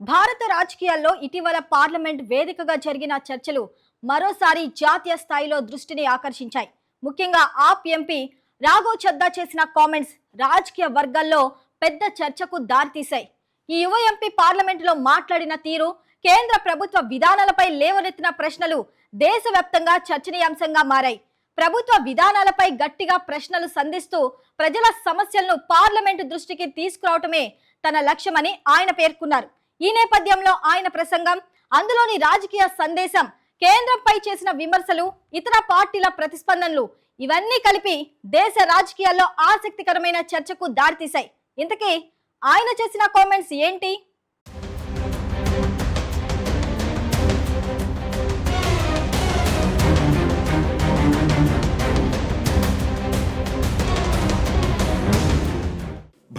భారత రాజకీయాల్లో ఇటీవల పార్లమెంట్ వేదికగా జరిగిన చర్చలు మరోసారి జాతీయ స్థాయిలో దృష్టిని ఆకర్షించాయి. ముఖ్యంగా ఆప్ ఎంపీ రాఘవ్ చద్దా చేసిన కామెంట్స్ రాజకీయ వర్గాల్లో పెద్ద చర్చకు దారితీశాయి. ఈ యువ ఎంపీ పార్లమెంటులో మాట్లాడిన తీరు, కేంద్ర ప్రభుత్వ విధానాలపై లేవనెత్తిన ప్రశ్నలు దేశవ్యాప్తంగా చర్చనీయాంశంగా మారాయి. ప్రభుత్వ విధానాలపై గట్టిగా ప్రశ్నలు సంధిస్తూ ప్రజల సమస్యలను పార్లమెంటు దృష్టికి తీసుకురావటమే తన లక్ష్యమని ఆయన పేర్కొన్నారు. ఈ నేపథ్యంలో ఆయన ప్రసంగం, అందులోని రాజకీయ సందేశం, కేంద్రంపై చేసిన విమర్శలు, ఇతర పార్టీల ప్రతిస్పందనలు ఇవన్నీ కలిపి దేశ రాజకీయాల్లో ఆసక్తికరమైన చర్చకు దారితీశాయి. ఇంతకీ ఆయన చేసిన కామెంట్స్ ఏంటి?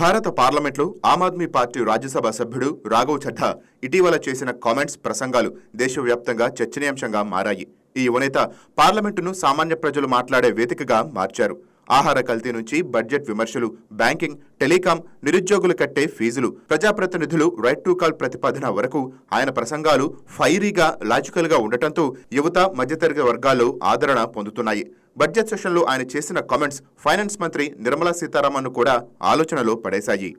భారత పార్లమెంట్లో ఆమ్ ఆద్మీ పార్టీ రాజ్యసభ సభ్యుడు రాఘవ్ చద్దా ఇటీవల చేసిన కామెంట్స్, ప్రసంగాలు దేశవ్యాప్తంగా చర్చనీయాంశంగా మారాయి. ఈ యువనేత పార్లమెంటును సామాన్య ప్రజలు మాట్లాడే వేదికగా మార్చారు. ఆహార కల్తీ నుంచి బడ్జెట్ విమర్శలు, బ్యాంకింగ్, టెలికాం, నిరుద్యోగులు కట్టే ఫీజులు, ప్రజాప్రతినిధులు రైట్ టు కాల్ ప్రతిపాదన వరకు ఆయన ప్రసంగాలు ఫైరీగా, లాజికల్గా ఉండటంతో యువత, మధ్యతరగతి వర్గాల్లో ఆదరణ పొందుతున్నాయి. బడ్జెట్ సెషన్లో ఆయన చేసిన కామెంట్స్ ఫైనాన్స్ మంత్రి నిర్మలా సీతారామన్ను కూడా ఆలోచనలో పడేశాయి.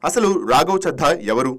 అసలు రాఘవ్ చద్దా ఎవరు?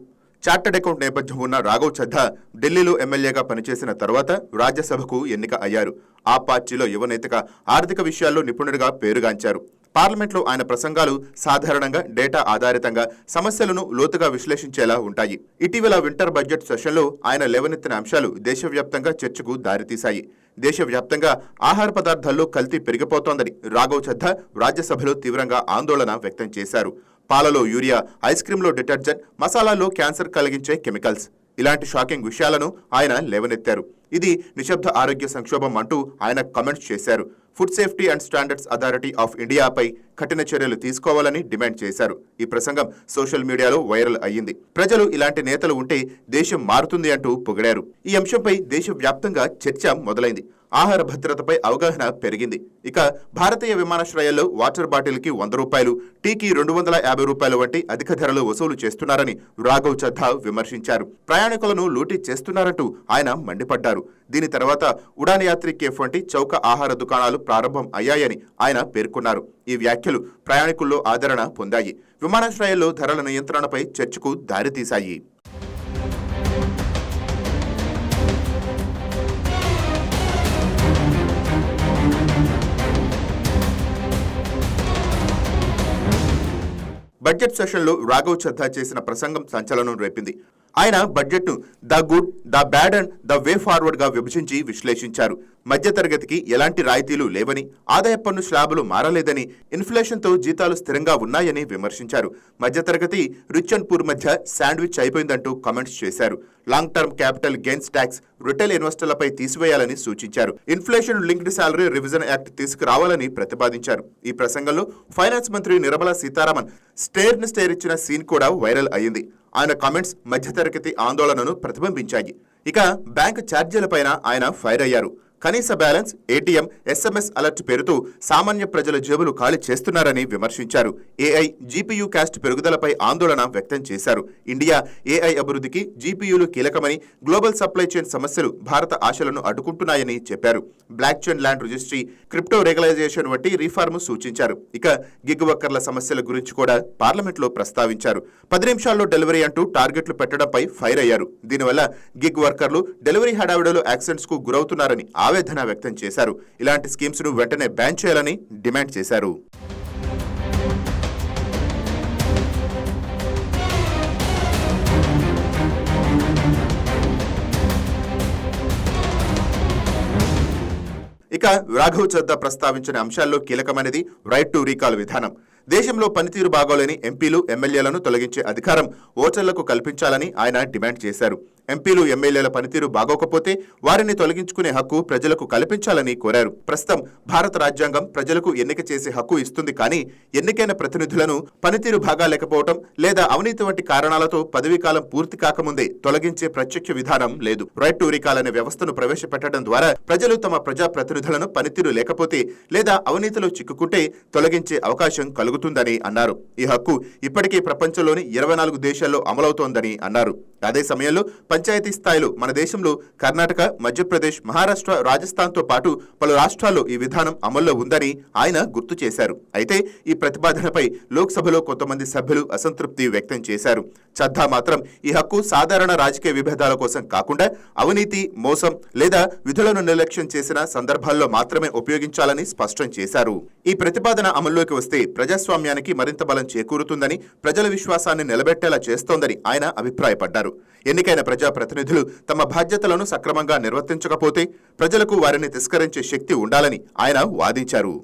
చార్టర్డ్ అకౌంట్ నేపథ్యం ఉన్న రాఘవ్ చద్దా ఢిల్లీలో ఎమ్మెల్యేగా పనిచేసిన తర్వాత రాజ్యసభకు ఎన్నిక అయ్యారు. ఆ పార్టీలో యువనేతగా ఆర్థిక విషయాల్లో నిపుణుడిగా పేరుగాంచారు. పార్లమెంట్లో ఆయన ప్రసంగాలు సాధారణంగా డేటా ఆధారితంగా సమస్యలను లోతుగా విశ్లేషించేలా ఉంటాయి. ఇటీవల వింటర్ బడ్జెట్ సెషన్లో ఆయన లేవనెత్తిన అంశాలు దేశవ్యాప్తంగా చర్చకు దారితీశాయి. దేశవ్యాప్తంగా ఆహార పదార్థాల్లో కల్తీ పెరిగిపోతోందని రాఘవ్ చద్దా రాజ్యసభలో తీవ్రంగా ఆందోళన వ్యక్తం చేశారు. పాలలో యూరియా, ఐస్ క్రీంలో డిటర్జెంట్, మసాలాల్లో క్యాన్సర్ కలిగించే కెమికల్స్, ఇలాంటి షాకింగ్ విషయాలను ఆయన లేవనెత్తారు. ఇది నిశ్శబ్ద ఆరోగ్య సంక్షోభం అంటూ ఆయన కామెంట్స్ చేశారు. Food safety and standards authority of ఇండియాపై కఠిన చర్యలు తీసుకోవాలని డిమాండ్ చేశారు. ఈ ప్రసంగం సోషల్ మీడియాలో వైరల్ అయ్యింది. ప్రజలు ఇలాంటి నేతలు ఉంటే దేశం మారుతుంది అంటూ పొగిడారు. ఈ అంశంపై దేశవ్యాప్తంగా చర్చ మొదలైంది. ఆహార భద్రతపై అవగాహన పెరిగింది. ఇక భారతీయ విమానాశ్రయాల్లో వాటర్ బాటిల్కి 100 రూపాయలు, టీకి 250 రూపాయలు వంటి అధిక ధరలు వసూలు చేస్తున్నారని రాఘవ్ చద్దా విమర్శించారు. ప్రయాణికులను లూటీ చేస్తున్నారంటూ ఆయన మండిపడ్డారు. దీని తర్వాత ఉడాన్ యాత్రి కేఫ్ వంటి చౌక ఆహార దుకాణాలు ప్రారంభం అయ్యాయని ఆయన పేర్కొన్నారు. ఈ వ్యాఖ్యలు ప్రయాణికుల్లో ఆదరణ పొందాయి. విమానాశ్రయాల్లో ధరల నియంత్రణపై చర్చకు దారితీశాయి. బడ్జెట్ సెషన్లో రాఘవ్ చద్దా చేసిన ప్రసంగం సంచలనం రేపింది. ఆయన బడ్జెట్ను the good, the bad and the way forward గా విభజించి విశ్లేషించారు. మధ్యతరగతికి ఎలాంటి రాయితీలు లేవని, ఆదాయ పన్ను స్లాబులు మారలేదని, ఇన్ఫ్లేషన్తో జీతాలు స్థిరంగా ఉన్నాయని విమర్శించారు. మధ్యతరగతి రిచ్ అండ్ పూర్ మధ్య శాండ్విచ్ అయిపోయిందంటూ కామెంట్స్ చేశారు. Long term capital gains tax retail ఇన్వెస్టర్లపై తీసివేయాలని సూచించారు. Inflation linked salary revision act తీసుకురావాలని ప్రతిపాదించారు. ఈ ప్రసంగంలో ఫైనాన్స్ మంత్రి నిర్మలా సీతారామన్ స్టేర్ ఇచ్చిన సీన్ కూడా వైరల్ అయ్యింది. ఆయన కామెంట్స్ మధ్యతరగతి ఆందోళనను ప్రతిబింబించాయి. ఇక బ్యాంకు ఛార్జీలపైన ఆయన ఫైర్ అయ్యారు. కనీస బ్యాలెన్స్, ఏటీఎం, ఎస్ఎంఎస్ అలర్ట్ పేరుతో సామాన్య ప్రజల జేబులు ఖాళీ చేస్తున్నారని విమర్శించారు. ఏఐ, జీపీయూ కాస్ట్ పెరుగుదలపై ఆందోళన వ్యక్తం చేశారు. ఇండియా ఏఐ అభివృద్ధికి జీపీయూలు కీలకమని, గ్లోబల్ సప్లై చైన్ సమస్యలు భారత ఆశలను అడ్డుకుంటున్నాయని చెప్పారు. Block chain land registry, crypto regularisation వంటి రిఫార్మ్ సూచించారు. ఇక గిగ్ వర్కర్ల సమస్యల గురించి కూడా పార్లమెంట్లో ప్రస్తావించారు. 10 నిమిషాల్లో డెలివరీ అంటూ టార్గెట్లు పెట్టడంపై ఫైర్ అయ్యారు. దీనివల్ల గిగ్ వర్కర్లు డెలివరీ హడావిడిలో యాక్సిడెంట్స్ కు గురవుతున్నారని ఆవేదన వ్యక్తం చేశారు. ఇలాంటి స్కీమ్స్ ను వెంటనే బ్యాన్ చేయాలని డిమాండ్ చేశారు. ఇక రాఘవ్ చద్దా ప్రస్తావించిన అంశాల్లో కీలకమైనది రైట్ టు రీకాల్ విధానం. దేశంలో పనితీరు బాగోలేని ఎంపీలు, ఎమ్మెల్యేలను తొలగించే అధికారం ఓటర్లకు కల్పించాలని ఆయన డిమాండ్ చేశారు. ఎంపీలు ఎమ్మెల్యేల పనితీరు బాగోకపోతే వారిని తొలగించుకునే హక్కు ప్రజలకు కల్పించాలని కోరారు. ప్రస్తుతం భారత రాజ్యాంగం ప్రజలకు ఎన్నిక చేసే హక్కు ఇస్తుంది, కానీ ఎన్నికైన ప్రతినిధులను పనితీరు బాగా లేకపోవడం లేదా అవినీతి వంటి కారణాలతో పదవీకాలం పూర్తి కాకముందే తొలగించే ప్రత్యక్ష విధానం లేదు. రైట్ టు రీకాల్ అనే వ్యవస్థను ప్రవేశపెట్టడం ద్వారా ప్రజలు తమ ప్రజా ప్రతినిధులను పనితీరు లేకపోతే లేదా అవినీతిలో చిక్కుకుంటే తొలగించే అవకాశం కలుగుతుందని అన్నారు. ఈ హక్కు ఇప్పటికే ప్రపంచంలోని 24 దేశాల్లో అమలవుతోందని అన్నారు. అదే సమయంలో పంచాయతీ స్థాయిలో మన దేశంలో కర్ణాటక, మధ్యప్రదేశ్, మహారాష్ట్ర, రాజస్థాన్తో పాటు పలు రాష్ట్రాల్లో ఈ విధానం అమల్లో ఉందని ఆయన గుర్తు చేశారు. అయితే ఈ ప్రతిపాదనపై లోక్సభలో కొంతమంది సభ్యులు అసంతృప్తి వ్యక్తం చేశారు. చద్దా మాత్రం ఈ హక్కు సాధారణ రాజకీయ విభేదాల కోసం కాకుండా అవినీతి, మోసం లేదా విధులను నిర్లక్ష్యం చేసిన సందర్భాల్లో మాత్రమే ఉపయోగించాలని స్పష్టం చేశారు. ఈ ప్రతిపాదన అమల్లోకి వస్తే ప్రజాస్వామ్యానికి మరింత బలం చేకూరుతుందని, ప్రజల విశ్వాసాన్ని నిలబెట్టేలా చేస్తోందని ఆయన అభిప్రాయపడ్డారు. ఎన్నికైన ప్రజాప్రతినిధులు తమ బాధ్యతలను సక్రమంగా నిర్వర్తించకపోతే ప్రజలకు వారిని తిరస్కరించే శక్తి ఉండాలని ఆయన వాదించారు.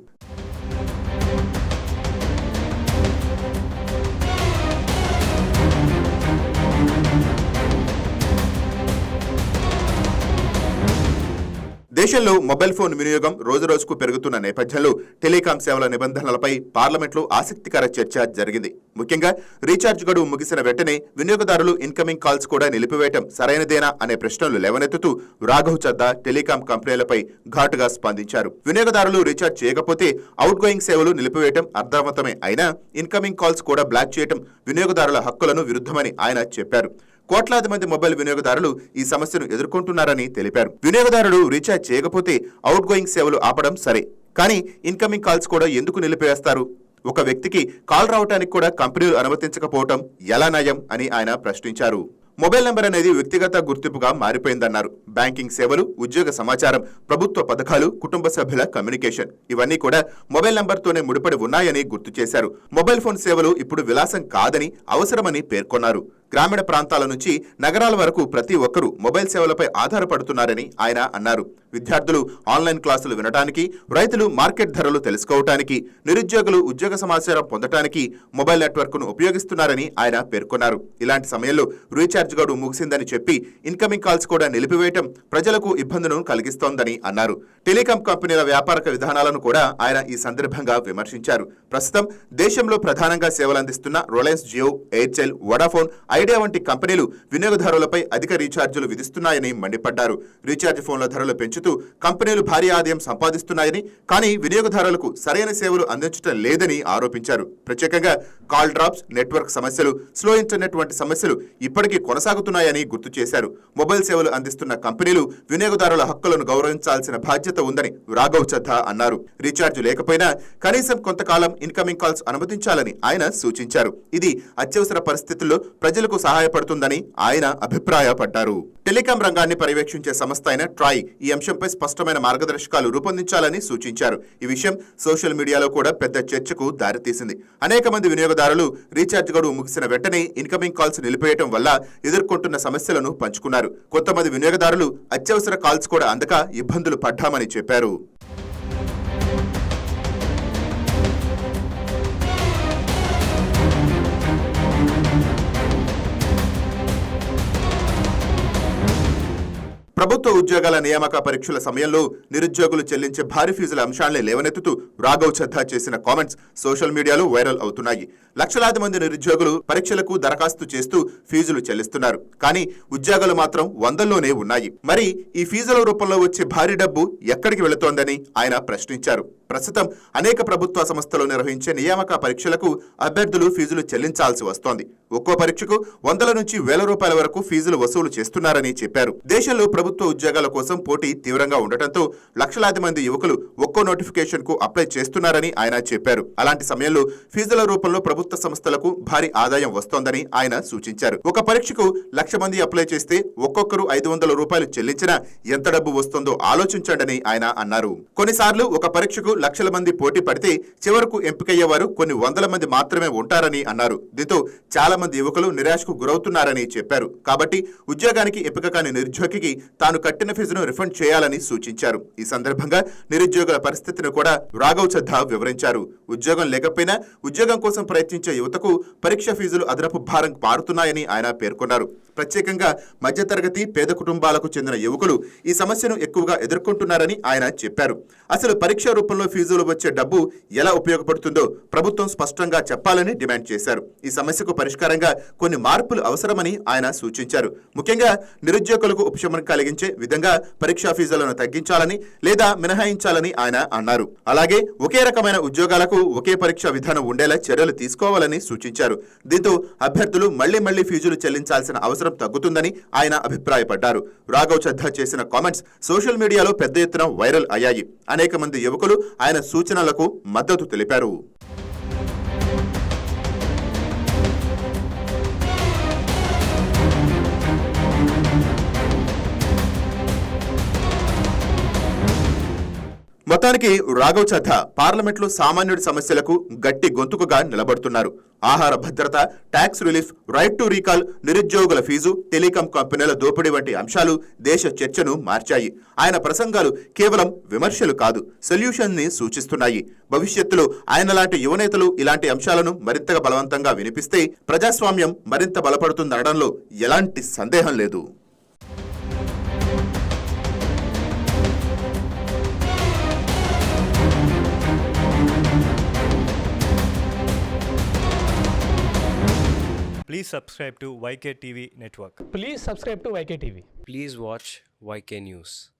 దేశంలో మొబైల్ ఫోన్ వినియోగం రోజురోజుకు పెరుగుతున్న నేపథ్యంలో టెలికాం సేవల నిబంధనలపై పార్లమెంట్లో ఆసక్తికర చర్చ జరిగింది. ముఖ్యంగా రీఛార్జ్ గడువు ముగిసిన వెంటనే వినియోగదారులు ఇన్కమింగ్ కాల్స్ కూడా నిలిపివేయటం సరైనదేనా అనే ప్రశ్నలు లేవనెత్తుతూ రాఘవ్ చద్దా టెలికాం కంపెనీలపై ఘాటుగా స్పందించారు. వినియోగదారులు రీఛార్జ్ చేయకపోతే అవుట్ గోయింగ్ సేవలు నిలిపివేయటం అర్థవంతమే అయినా ఇన్కమింగ్ కాల్స్ కూడా బ్లాక్ చేయటం వినియోగదారుల హక్కులను విరుద్ధమని ఆయన చెప్పారు. కోట్లాది మంది మొబైల్ వినియోగదారులు ఈ సమస్యను ఎదుర్కొంటున్నారని తెలిపారు. వినియోగదారులు రీఛార్జ్ చేయకపోతే అవుట్ గోయింగ్ సేవలు ఆపడం సరే, కానీ ఇన్కమింగ్ కాల్స్ కూడా ఎందుకు నిలిపివేస్తారు? ఒక వ్యక్తికి కాల్ రావడానికి కూడా కంపెనీలు అనుమతించకపోవటం ఎలా నయం అని ఆయన ప్రశ్నించారు. మొబైల్ నంబర్ అనేది వ్యక్తిగత గుర్తింపుగా మారిపోయిందన్నారు. బ్యాంకింగ్ సేవలు, ఉద్యోగ సమాచారం, ప్రభుత్వ పథకాలు, కుటుంబ సభ్యుల కమ్యూనికేషన్ ఇవన్నీ కూడా మొబైల్ నంబర్తోనే ముడిపడి ఉన్నాయని గుర్తు చేశారు. మొబైల్ ఫోన్ సేవలు ఇప్పుడు విలాసం కాదని, అవసరమని పేర్కొన్నారు. గ్రామీణ ప్రాంతాల నుంచి నగరాల వరకు ప్రతి ఒక్కరూ మొబైల్ సేవలపై ఆధారపడుతున్నారని ఆయన అన్నారు. విద్యార్థులు ఆన్లైన్ క్లాసులు వినడానికి, రైతులు మార్కెట్ ధరలు తెలుసుకోవటానికి, నిరుద్యోగులు ఉద్యోగ సమాచారం పొందటానికి మొబైల్ నెట్వర్క్ను ఉపయోగిస్తున్నారని ఆయన పేర్కొన్నారు. ఇలాంటి సమయంలో రీఛార్జ్ గడువు ముగిసిందని చెప్పి ఇన్కమింగ్ కాల్స్ కూడా నిలిపివేయటం ప్రజలకు ఇబ్బందులను కలిగిస్తోందని అన్నారు. టెలికాం కంపెనీల వ్యాపారక విధానాలను కూడా ఆయన ఈ సందర్భంగా విమర్శించారు. ప్రస్తుతం దేశంలో ప్రధానంగా సేవలందిస్తున్న Reliance Jio, Airtel, Vodafone, Idea వంటి కంపెనీలు వినియోగదారులపై అధిక రీఛార్జీలు విధిస్తున్నాయని మండిపడ్డారు. రీఛార్జ్ ఫోన్ల ధరలు పెంచుతూ కంపెనీలు భారీ ఆదాయం సంపాదిస్తున్నాయని, కానీ వినియోగదారులకు సరైన సేవలు అందించడం లేదని ఆరోపించారు. ప్రత్యేకంగా కాల్ డ్రాప్స్, నెట్వర్క్ సమస్యలు, స్లో ఇంటర్నెట్ వంటి సమస్యలు ఇప్పటికీ కొనసాగుతున్నాయని గుర్తు చేశారు. మొబైల్ సేవలు అందిస్తున్న కంపెనీలు వినియోగదారుల హక్కులను గౌరవించాల్సిన బాధ్యత ఉందని రాఘవ్ చద్దా అన్నారు. రీఛార్జ్ లేకపోయినా కనీసం కొంతకాలం ఇన్కమింగ్ కాల్స్ అనుమతించాలని ఆయన సూచించారు. ఇది అత్యవసర పరిస్థితుల్లో ప్రజలకు సహాయపడుతుందని ఆయన అభిప్రాయపడ్డారు. టెలికాం రంగాన్ని పర్యవేక్షించే సంస్థ అయిన ట్రాయ్ ఈ అంశంపై స్పష్టమైన మార్గదర్శకాలు రూపొందించాలని సూచించారు. ఈ విషయం సోషల్ మీడియాలో కూడా పెద్ద చర్చకు దారితీసింది. అనేక మంది వినియోగదారులు రీఛార్జ్ గడువు ముగిసిన వెంటనే ఇన్కమింగ్ కాల్స్ నిలిపేయటం వల్ల ఎదుర్కొంటున్న సమస్యలను పంచుకున్నారు. కొంతమంది వినియోగదారులు అత్యవసర కాల్స్ కూడా అందక ఇబ్బందులు పడ్డామని చెప్పారు. ప్రభుత్వ ఉద్యోగాల నియామక పరీక్షల సమయంలో నిరుద్యోగులు చెల్లించే భారీ ఫీజుల అంశాన్ని లేవనెత్తుతూ రాఘవ్ చద్దా చేసిన కామెంట్స్ సోషల్ మీడియాలో వైరల్ అవుతున్నాయి. లక్షలాది మంది నిరుద్యోగులు పరీక్షలకు దరఖాస్తు చేస్తూ ఫీజులు చెల్లిస్తున్నారు, కానీ ఉద్యోగాలు మాత్రం వందల్లోనే ఉన్నాయి. మరి ఈ ఫీజుల రూపంలో వచ్చే భారీ డబ్బు ఎక్కడికి వెళుతోందని ఆయన ప్రశ్నించారు. ప్రస్తుతం అనేక ప్రభుత్వ సంస్థలు నిర్వహించే నియామక పరీక్షలకు అభ్యర్థులు ఫీజులు చెల్లించాల్సి వస్తోంది. ఒక్కో పరీక్షకు వందల నుంచి వేల రూపాయల వరకు ఫీజులు వసూలు చేస్తున్నారని చెప్పారు. దేశంలో ప్రభుత్వ ఉద్యోగాల కోసం పోటీ తీవ్రంగా ఉండటంతో లక్షలాది మంది యువకులు ఒక్కో నోటిఫికేషన్ కు అప్లై చేస్తున్నారని ఆయన చెప్పారు. అలాంటి సమయంలో ఫీజుల రూపంలో ప్రభుత్వ సంస్థలకు భారీ ఆదాయం వస్తోందని ఆయన సూచించారు. ఒక పరీక్షకు 1,00,000 మంది అప్లై చేస్తే ఒక్కొక్కరు 500 రూపాయలు చెల్లించినా ఎంత డబ్బు వస్తుందో ఆలోచించండి ఆయన అన్నారు. కొన్నిసార్లు ఒక పరీక్షకు లక్షల మంది పోటీ పడితే చివరకు ఎంపికయ్యేవారు కొన్ని వందల మంది మాత్రమే ఉంటారని అన్నారు. దీంతో చాలా మంది యువకులు నిరాశకు గురవుతున్నారని చెప్పారు. కాబట్టి ఉద్యోగానికి ఎంపిక కాని నిరుద్యోగికి తాను కట్టిన ఫీజును రిఫండ్ చేయాలని సూచించారు. ఈ సందర్భంగా నిరుద్యోగుల పరిస్థితిని కూడా రాఘవ్ చద్దా వివరించారు. ఉద్యోగం లేకపోయినా ఉద్యోగం కోసం ప్రయత్నించే యువతకు పరీక్ష ఫీజులు అదనపు భారం మారుతున్నాయని ఆయన పేర్కొన్నారు. ప్రత్యేకంగా మధ్యతరగతి పేద కుటుంబాలకు చెందిన యువకులు ఈ సమస్యను ఎక్కువగా ఎదుర్కొంటున్నారని ఆయన చెప్పారు. అసలు పరీక్ష రూపంలో ఫీజులు వచ్చే డబ్బు ఎలా ఉపయోగపడుతుందో ప్రభుత్వం స్పష్టంగా చెప్పాలని డిమాండ్ చేశారు. ఈ సమస్యకు పరిష్కారంగా కొన్ని మార్పులు అవసరమని ఆయన సూచించారు. ముఖ్యంగా నిరుద్యోగులకు ఉపశమనం కలిగించే విధంగా పరీక్షా ఫీజులను తగ్గించాలని లేదా మినహాయించాలని ఆయన అన్నారు. అలాగే ఒకే రకమైన ఉద్యోగాలకు ఒకే పరీక్షా విధానం ఉండేలా చర్యలు తీసుకోవాలని సూచించారు. దీంతో అభ్యర్థులు మళ్లీ ఫీజులు చెల్లించాల్సిన అవసరం తగ్గుతుందని ఆయన అభిప్రాయపడ్డారు. రాఘవ్ చద్దా చేసిన కామెంట్స్ సోషల్ మీడియాలో పెద్ద ఎత్తున వైరల్ అయ్యాయి. అనేక మంది యువకులు ఆయన సూచనలకు మద్దతు తెలిపారు. మొత్తానికి రాఘవ్ చద్దా పార్లమెంట్లో సామాన్యుడి సమస్యలకు గట్టి గొంతుకుగా నిలబడుతున్నారు. ఆహార భద్రత, tax relief, right to recall, నిరుద్యోగుల ఫీజు, టెలికాం కంపెనీల దోపిడీ వంటి అంశాలు దేశ చర్చను మార్చాయి. ఆయన ప్రసంగాలు కేవలం విమర్శలు కాదు, సొల్యూషన్ ని సూచిస్తున్నాయి. భవిష్యత్తులో ఆయన లాంటి యువనేతలు ఇలాంటి అంశాలను మరింతగా బలవంతంగా వినిపిస్తే ప్రజాస్వామ్యం మరింత బలపడుతుందనడంలో ఎలాంటి సందేహం లేదు. Please subscribe to YK TV Network. Please subscribe to YK TV. Please watch YK News.